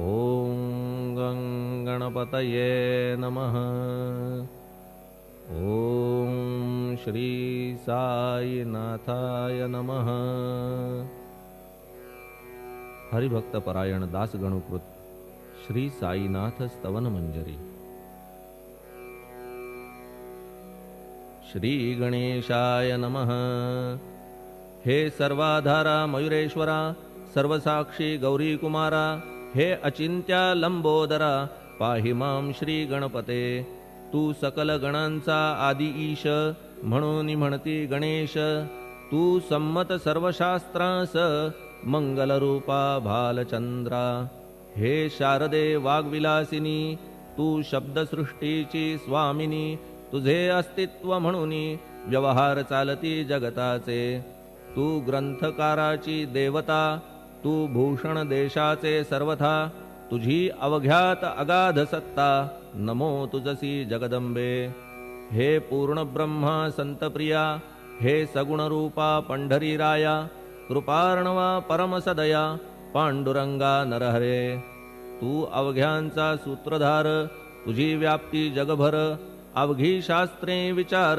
ॐ गं गणपतये नमः। ॐ श्री साईनाथाय नमः। हरिभक्तपरायण दासगणुकृत श्री साईनाथ स्तवन मंजरी। श्री गणेशाय नमः। हे सर्वाधारा मयुरेश्वरा, सर्वसाक्षी गौरी कुमारा, हे अचिंत्या लंबोदरा, पाहि मां श्री गणपते। तू सकल गणांचा आदि ईश, म्हणून म्हणती गणेश। तू संमत सर्वशास्त्रांस, मंगलरूपा भालचंद्रा। हे शारदे वाग्विलासिनी, तू शब्दसृष्टीची स्वामिनी। तुझे अस्तित्व म्हणून व्यवहार चालती जगताचे। तू ग्रंथकाराची देवता, तू भूषण देशाचे सर्वथा। तुझी अवघ्यात अगाध सत्ता, नमो तुझसी जगदंबे। हे पूर्ण ब्रह्मा संतप्रिया, हे सगुण रूपा पंढरी राया। कृपार्णवा परमसदया, पांडुरंगा नरहरे। तू अवघ्यांचा सूत्रधार, तुझी व्याप्ती जगभर। अवघी शास्त्रे विचार,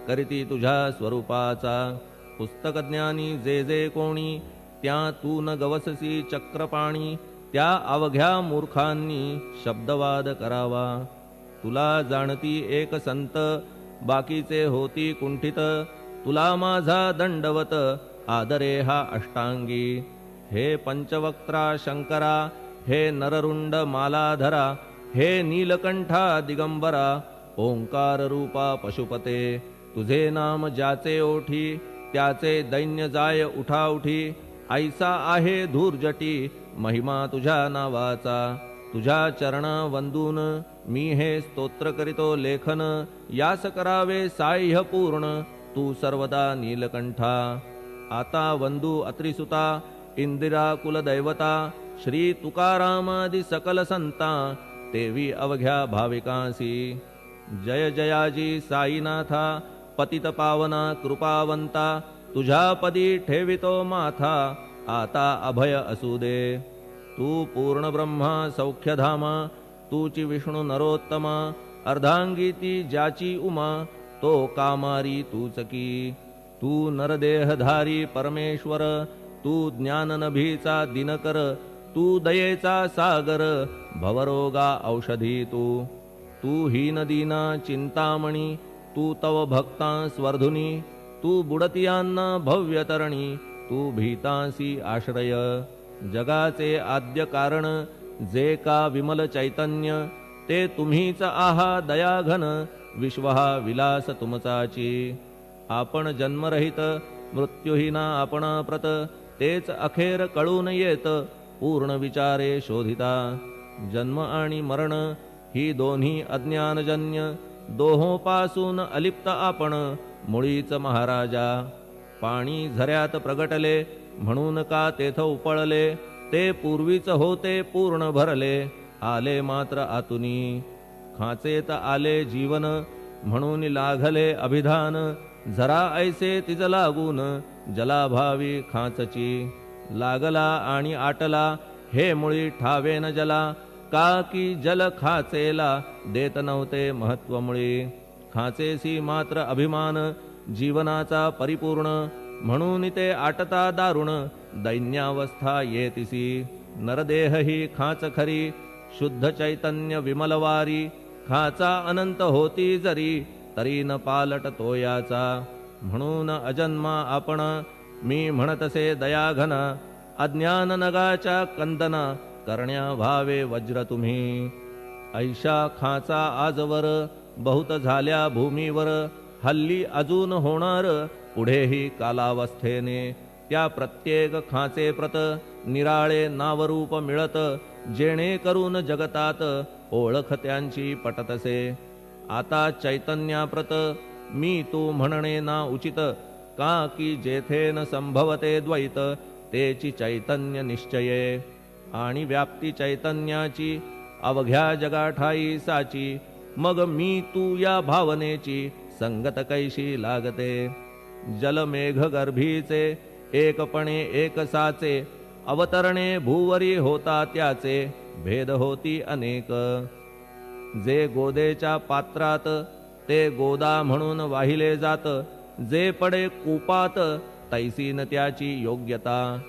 करीती तुझ्या स्वरूपाचा। पुस्तकज्ञानी जे जे कोणी, त्या तू न गवससी चक्रपाणी। त्या अवघ्या मूर्खांनी शब्दवाद करावा। तुला जाणती एक संत, बाकीचे होती कुंठित। तुला माझा दंडवत, आदरे हा अष्टांगी। हे पंचवक्त्रा शंकरा, हे नररुंड मालाधरा। हे नीलकंठा दिगंबरा, ओंकार रूपा पशुपते। तुझे नाम ज्याचे ओठी, त्याचे दैन्य जाय उठाउठी। ऐसा आहे धूर्जटी, महिमा तुझ्या नावाचा। तुझ्या चरणा वंदून, मी हे स्तोत्र करीतो लेखन। यास करावे साह्य पूर्ण, तू सर्वदा नीलकंठा। आता वंदू अत्रिसुता, इंदिरा कुलदैवता। श्री तुकारामादि सकल संता, तेवी अवघ्या भाविकांसी। जय जयाजी साईनाथा, पतित पावना कृपावंता। तुझ्या पदी ठेवितो माथा, आता अभय असू दे। तू पूर्ण ब्रह्मा सौख्यधामा, तूची विष्णू नरोत्तमा। अर्धांगी ती ज्याची उमा, तो कामारी तूच की। तू नरदेहधारी परमेश्वर, तू ज्ञाननभीचा दिनकर। तू दयेचा सागर, भवरोगा औषधी तू। तू हीनदीना चिंतामणी, तू तव भक्ता स्वर्धुनी। तू बुडतियांना भव्यतरणी, तू भीतांसी आश्रय। जगाचे आद्य कारण, जे का विमल चैतन्य। ते तुम्हीच आहा दयाघन, विश्व हा विलास तुमचाची। आपण जन्मरहित, मृत्युहीना आपणा प्रत। तेच अखेर कळून येत, पूर्ण विचारे शोधिता। जन्म आणि मरण, ही दोन्ही अज्ञानजन्य। दोहोपासून अलिप्त आपण, मुळीच महाराजा। पाणी झऱ्यात प्रगटले, म्हणून का तेथ उपळले। ते पूर्वीच होते पूर्ण भरले, आले मात्र आतुनी। खाचेत आले जीवन, म्हणून लागले अभिधान। जरा ऐसे तिज लागून, जलाभावी खाचची। लागला आणि आटला, हे मुळी ठावे न जला। का की जल खाचेला, देत नव्हते महत्व मुळी। खाचेसी मात्र अभिमान, जीवनाचा परिपूर्ण। म्हणून ते आटता दारुण, दैन्यावस्था येतिसी। नरदेह ही खाच खरी, शुद्ध चैतन्य विमलवारी। खाचा अनंत होती जरी, तरी न पालट तो याचा। म्हणून अजन्मा आपण, मी म्हणतसे दयाघन। अज्ञान नगाच्या कंदना, करण्या भावे वज्र तुम्ही। ऐशा खाचा आजवर, बहुत झाल्या भूमीवर। हल्ली अजून होणार, पुढेही कालावस्थेने। त्या प्रत्येक खाचे प्रत, निराळे नावरूप मिळत। जेणे करून जगतात, ओळख त्यांची पटतसे। आता चैतन्याप्रत, मी तू म्हणणे ना उचित। का की जेथे न संभवते द्वैत, तेची चैतन्य निश्चये। आणि व्याप्ती चैतन्याची, अवघ्या जगाठाई साची। मग मी तू या भावनेची, संगत कैशी लागते। जलमेघ गर्भीचे, एकपणे एकसाचे। अवतरणे भूवरी होता त्याचे, भेद होती अनेक. जे गोदेच्या पात्रात ते गोदा म्हणून वाहिले जात. जे पडे कूपात तैसी न त्याची योग्यता.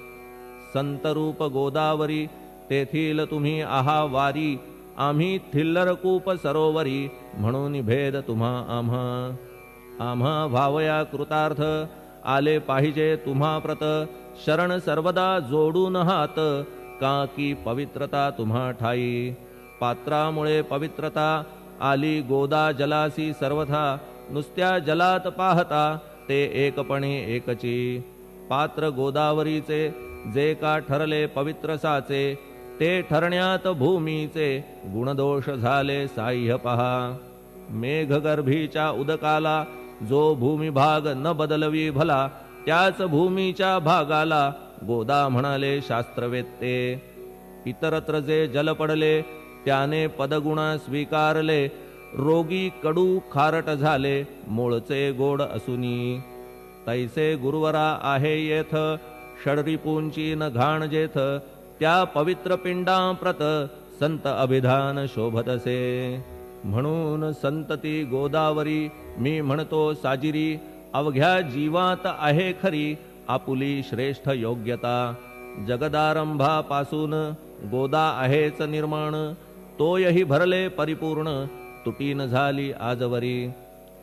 संतरूप गोदावरी तेथील तुम्ही आहा वारी. आम्ही थिल्लर कूप सरोवरी म्हणून भेद तुम्हा आम्हा. आम्हा भावया कृतार्थ आले पाहिजे तुम्हा प्रत. शरण सर्वदा जोडून हात का की पवित्रता तुम्हा ठाई. पात्रामुळे पवित्रता आली गोदा जलासी सर्वथा. नुसत्या जलात पाहता ते एकपणे एकची. पात्र गोदावरीचे जे का ठरले पवित्र साचे. ते ठरण्यात भूमीचे गुणदोष झाले साह्य पहा. मेघगर्भीच्या उदकाला जो भूमिभाग न बदलवी भला. त्याच भूमीच्या भागाला गोदा म्हणाले शास्त्रवेत्ते. इतरत्र जे जल पडले त्याने पदगुणा स्वीकारले. रोगी कडू खारट झाले मूळचे गोड असुनी. तैसे गुरुवरा आहे येथ षडरिपूंची न घाण जेथ. त्या पवित्र पिंडाप्रत संत अभिधान शोभतसे. म्हणून संतती गोदावरी मी म्हणतो साजिरी. अवघ्या जीवात आहे खरी आपुली श्रेष्ठ योग्यता. जगदारंभापासून गोदा आहेच निर्माण. तोयही भरले परिपूर्ण तुटीन झाली आजवरी.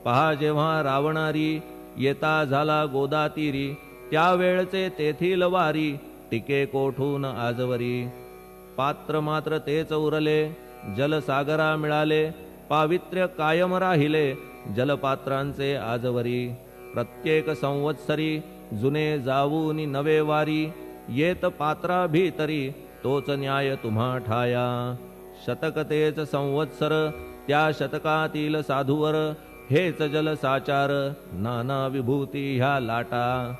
पहा जेव्हा रावणारी येता झाला गोदा तीरी. त्यावेळचे तेथील वारी टिके कोठून आजवरी. पात्र मात्र तेच उरले जलसागरा मिळाले. पावित्र्य कायम राहिले जलपात्रांचे आजवरी. प्रत्येक संवत्सरी जुने जाऊनी नवे वारी. येत पात्रा भीतरी तोच न्याय तुम्हा ठाया. शतक तेच संवत्सर त्या शतकातील साधूवर. हेच जल साचार नाना विभूती ह्या लाटा.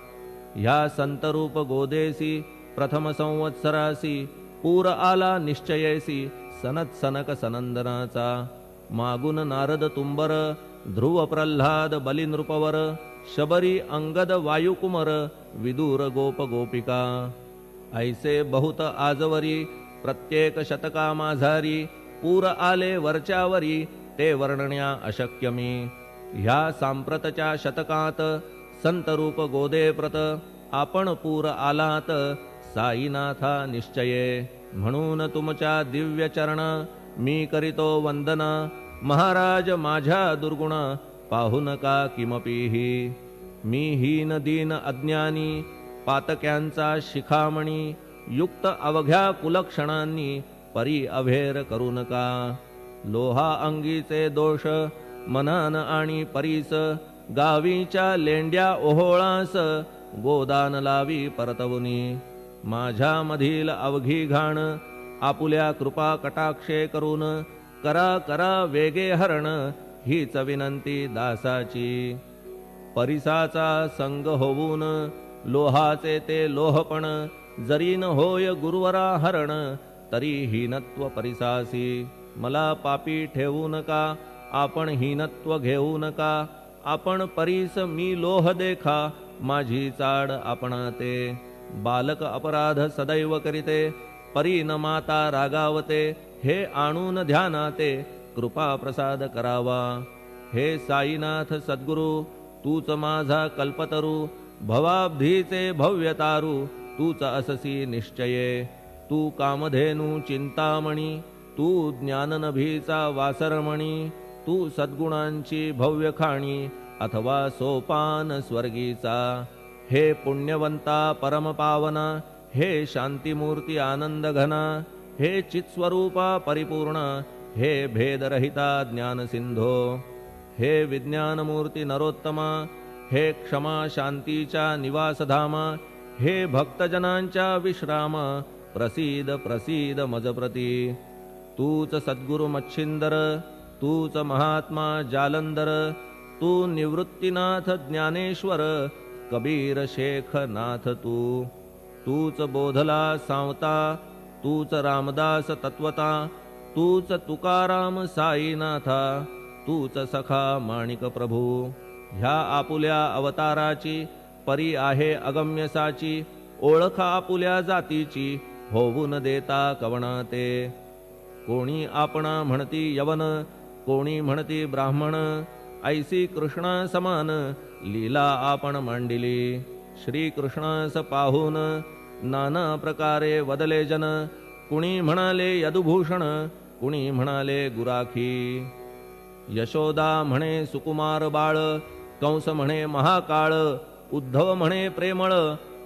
ह्या संतरूप गोदेसी प्रथम संवत्सरासी. पूर आला निश्चयेसी सनत सनक सनंदनाचा. मागून नारद तुंबर ध्रुव प्रल्हाद बलिनृपवर. शबरी अंगद वायुकुमर विदूर गोप गोपिका. ऐसे बहुत आजवरी प्रत्येक शतका माझारी. पूर आले वरच्यावरी ते वर्णण्या अशक्य मी. ह्या सांप्रतच्या शतकात संतरूप गोदे प्रत. आपण पूर आलात साईनाथा निश्चये. म्हणून तुमच्या दिव्य चरण मी करीतो वंदना. महाराज माझ्या दुर्गुण पाहू नका किमपीही. मी हीन दीन अज्ञानी पातक्यांचा शिखामणी. युक्त अवघ्या कुलक्षणांनी परी अभेर करू नका. लोहा अंगीचे दोष मनान आणि परीस. गावीच्या लेंड्या ओहोळास गोदान लावी परतवुनी. माझ्या मधील अवघी घाण आपुल्या कृपा कटाक्षे करून. करा करा वेगे हरण हीच विनंती दासाची. परिसाचा संग होऊन लोहाचे ते लोहपण. जरी न होय गुरुवरा हरण तरी हीनत्व परिसासी. मला पापी ठेवू नका आपण हीनत्व घेऊ नका. आपण परीस मी लोह देखा माझी चाड आपणाते. बालक अपराध सदैव करीते परी न माता रागावते. हे आणून ध्यानाते कृपा प्रसाद करावा. हे साईनाथ सद्गुरु तूच माझा कल्पतरू. भवाब्धीचे भव्यतारू तूच अससी निश्चये. तू कामधेनू चिंतामणी. तू ज्ञाननभीचा वासरमणी. तू सद्गुणांची भव्य खाणी अथवा सोपान स्वर्गीचा. हे पुण्यवंता परमपावना. हे शांतीमूर्ती आनंद घना. हे चित्स्वरूपा परिपूर्ण. हे भेदरहिता ज्ञानसिंधो. हे विज्ञानमूर्ती नरोत्तमा. हे क्षमा शांतीच्या निवासधामा. हे भक्तजनांच्या विश्राम. प्रसीद प्रसीद मजप्रती. तूच सद्गुरु मच्छिंदर. तूच महात्मा जालंदर. तू निवृत्तीनाथ ज्ञानेश्वर. कबीर शेख नाथ तू. तूच बोधला सांवता. तूच रामदास तत्वता. तूच तुकाराम साईनाथा. तूच सखा माणिक प्रभू. ह्या आपुल्या अवताराची परी आहे अगम्यसाची. ओळख आपुल्या जातीची होऊन देता कवणाते. कोणी आपणा म्हणती यवन, कोणी म्हणती ब्राह्मण, ऐसी कृष्ण समान लीला आपण मांडिली. श्री कृष्णास पाहून नाना प्रकारे वदले जन, कुणी म्हणाले यदुभूषण, कुणी म्हणाले गुराखी. यशोदा म्हणे सुकुमार बाळ, कंस म्हणे महाकाळ, उद्धव म्हणे प्रेमळ,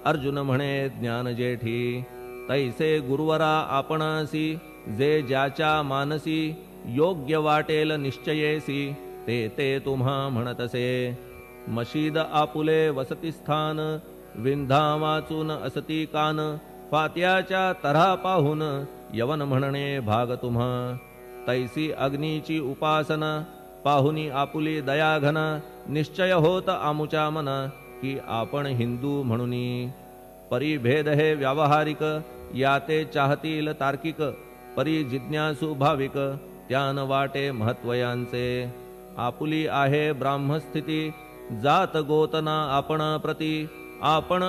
अर्जुन म्हणे ज्ञान जेठी. तैसे गुरुवरा आपणासी, जे ज्याच्या मानसी, योग्य वाटेल निश्चयेसी, ते ते तुम्हा म्हणतसे. मशीद आपुले वसती स्थान, विंधा वाचून असती कान, फात्याच्या तऱ्हा पाहून यवन म्हणणे भाग तुम्हा. तैसी अग्नीची उपासना, पाहुनी आपुली दयाघना, निश्चय होत आमुच्या मना, की आपण हिंदू म्हणूनी. परिभेद हे व्यावहारिक, याते चाहतील तार्किक, परी जिज्ञासू भाविक, त्यान वाटे महत्वयांचे. आपुली आहे ब्राह्मस्थिती, जात गोतना आपण प्रती, आपण